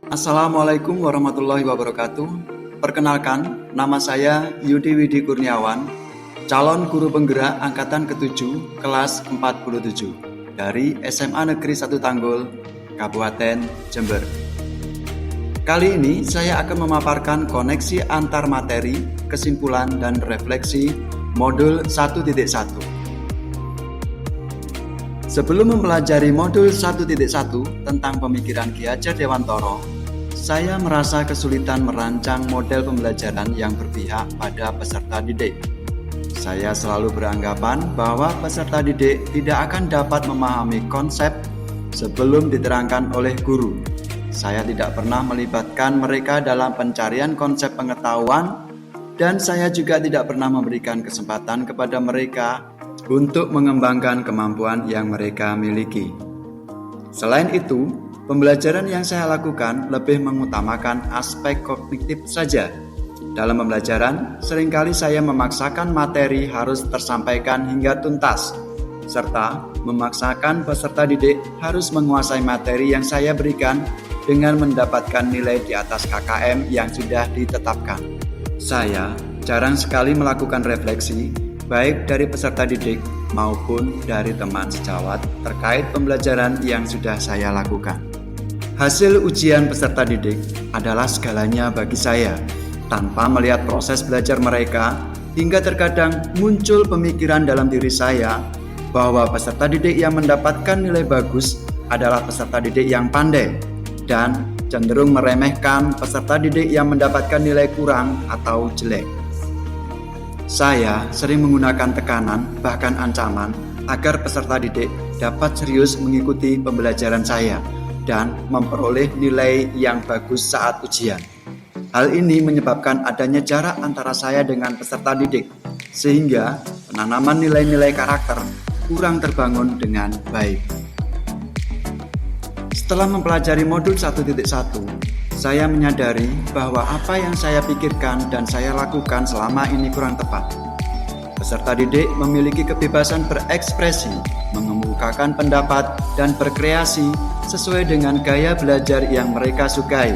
Assalamualaikum warahmatullahi wabarakatuh. Perkenalkan, nama saya Yudi Widi Kurniawan, calon guru penggerak angkatan ke-7 kelas 47 dari SMA Negeri 1 Tanggul, Kabupaten Jember. Kali ini saya akan memaparkan koneksi antar materi, kesimpulan, dan refleksi modul 1.1. Sebelum mempelajari modul 1.1 tentang pemikiran Ki Hajar Dewantara, saya merasa kesulitan merancang model pembelajaran yang berpihak pada peserta didik. Saya selalu beranggapan bahwa peserta didik tidak akan dapat memahami konsep sebelum diterangkan oleh guru. Saya tidak pernah melibatkan mereka dalam pencarian konsep pengetahuan, dan saya juga tidak pernah memberikan kesempatan kepada mereka untuk mengembangkan kemampuan yang mereka miliki. Selain itu, pembelajaran yang saya lakukan lebih mengutamakan aspek kognitif saja. Dalam pembelajaran, seringkali saya memaksakan materi harus tersampaikan hingga tuntas, serta memaksakan peserta didik harus menguasai materi yang saya berikan dengan mendapatkan nilai di atas KKM yang sudah ditetapkan. Saya jarang sekali melakukan refleksi, baik dari peserta didik maupun dari teman sejawat terkait pembelajaran yang sudah saya lakukan. Hasil ujian peserta didik adalah segalanya bagi saya. Tanpa melihat proses belajar mereka, hingga terkadang muncul pemikiran dalam diri saya bahwa peserta didik yang mendapatkan nilai bagus adalah peserta didik yang pandai, dan cenderung meremehkan peserta didik yang mendapatkan nilai kurang atau jelek. Saya sering menggunakan tekanan, bahkan ancaman, agar peserta didik dapat serius mengikuti pembelajaran saya dan memperoleh nilai yang bagus saat ujian. Hal ini menyebabkan adanya jarak antara saya dengan peserta didik, sehingga penanaman nilai-nilai karakter kurang terbangun dengan baik. Setelah mempelajari modul 1.1, saya menyadari bahwa apa yang saya pikirkan dan saya lakukan selama ini kurang tepat. Peserta didik memiliki kebebasan berekspresi, mengemukakan pendapat, dan berkreasi sesuai dengan gaya belajar yang mereka sukai.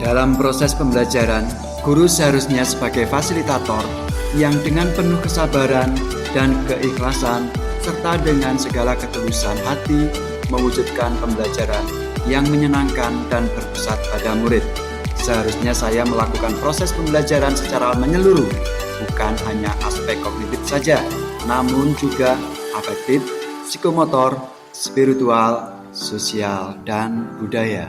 Dalam proses pembelajaran, guru seharusnya sebagai fasilitator yang dengan penuh kesabaran dan keikhlasan serta dengan segala ketulusan hati mewujudkan pembelajaran yang menyenangkan dan berpusat pada murid. Seharusnya saya melakukan proses pembelajaran secara menyeluruh, bukan hanya aspek kognitif saja, namun juga afektif, psikomotor, spiritual, sosial, dan budaya.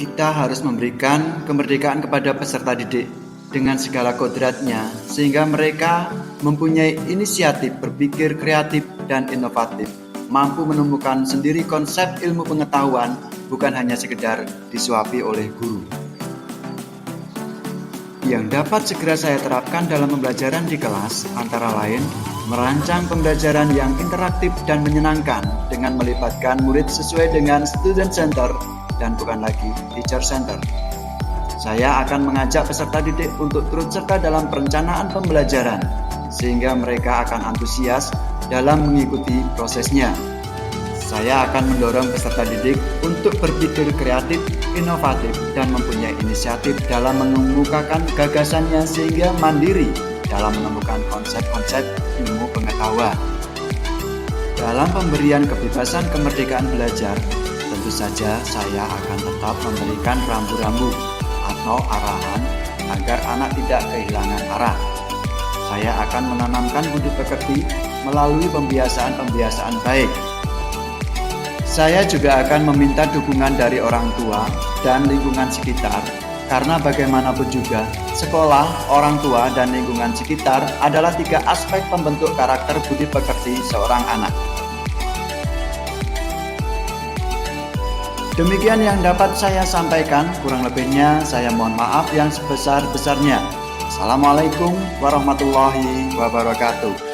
Kita harus memberikan kemerdekaan kepada peserta didik dengan segala kodratnya, sehingga mereka mempunyai inisiatif berpikir kreatif dan inovatif, mampu menemukan sendiri konsep ilmu pengetahuan, bukan hanya sekedar disuapi oleh guru. Yang dapat segera saya terapkan dalam pembelajaran di kelas antara lain merancang pembelajaran yang interaktif dan menyenangkan dengan melibatkan murid sesuai dengan student center dan bukan lagi teacher center. Saya akan mengajak peserta didik untuk turut serta dalam perencanaan pembelajaran, sehingga mereka akan antusias dalam mengikuti prosesnya. Saya akan mendorong peserta didik untuk berpikir kreatif, inovatif, dan mempunyai inisiatif dalam mengemukakan gagasannya sehingga mandiri dalam menemukan konsep-konsep ilmu pengetahuan. Dalam pemberian kebebasan kemerdekaan belajar, tentu saja saya akan tetap memberikan rambu-rambu atau arahan agar anak tidak kehilangan arah. Saya akan menanamkan budi pekerti melalui pembiasaan-pembiasaan baik. Saya juga akan meminta dukungan dari orang tua dan lingkungan sekitar, karena bagaimanapun juga, sekolah, orang tua, dan lingkungan sekitar adalah 3 aspek pembentuk karakter budi pekerti seorang anak. Demikian yang dapat saya sampaikan, kurang lebihnya saya mohon maaf yang sebesar-besarnya. Assalamualaikum warahmatullahi wabarakatuh.